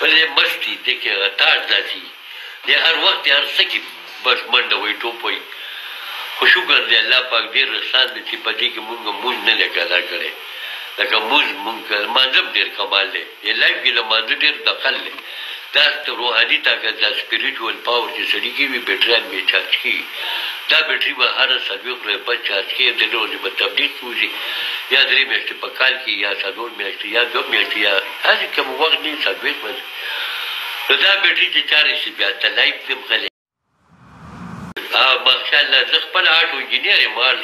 بلې مستی دی کې غتاړ داسي دی هر وخت هر څه کې بس منډه وایي ټوپ وایي خو شکر دی الله پاک ډېر احسان دی چې په دې کې مونږ مونځ نه دی ادا کړی لکه مونځ مونږ لمانځه هم ډېر کمال دی دې لایف کې لمانځه ډېر دخل دی دا روحاني طاقت دا سپریچوال پاور چې سړي کې وي بیټریان بې چارج کېږي دا بیټري به هره څلوېښت روپۍ چارج کېږي د ورځې به تبلیغ وځي یا 3 میاشتې په کال کې یا 4 میاشتې یا 2 میاشتې یا هسې کوم وخت نه 4 میاشتې نو دا بیټري چې چارج شي بیا ته لایف کې هم غلی ماشاءالله زه خپل آټو انجینیر یم آل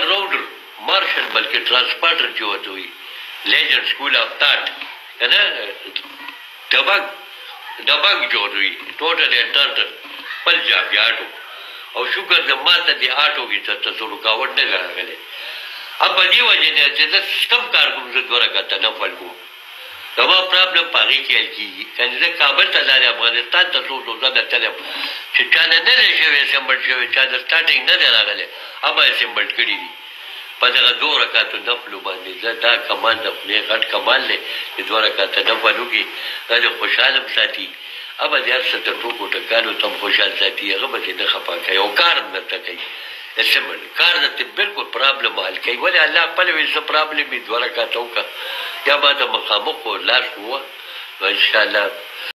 راونډر مارشل بلکې ټرانسپورټر چې ورته وایي لیجنډ سکول آف تاټ که نه دبنګ جوړ وي ټوټل انټرټر خپل جابې آټو او شکر د ما ته دې آټو کې څه رکاوټ نه راغلی اب په دې وجې نه چې زه کم کار کوم زه 2 رکعته نفل کوم زما پرابلم په هغې کې حل کېږي کنې زه کابل ته لاړې افغانستان ته څو ځله تللی چې چا نه دی شوی سمبل شوی چا د سټارټینګ نه دی راغلی هغه یې سمبل کړي دي په دغه 2 رکعتو نفلو باندې زه دا کمال د خدای غټ کمال دی چې 2 رکعته نفل وکړي دا دې خوشحاله هم ساتي هغه دې هر څه تر ټوکو ټکانو ته هم خوشحال ساتي هغه به دې نه خفه کوي او کار هم درته کوي سمبل کار درته بلکل پرابلم حل کوي ولې الله خپله وایي څه پرابلم وي 2 رکعته وکړه یا ما ته مخامخ لاس ووه نو انشاءالله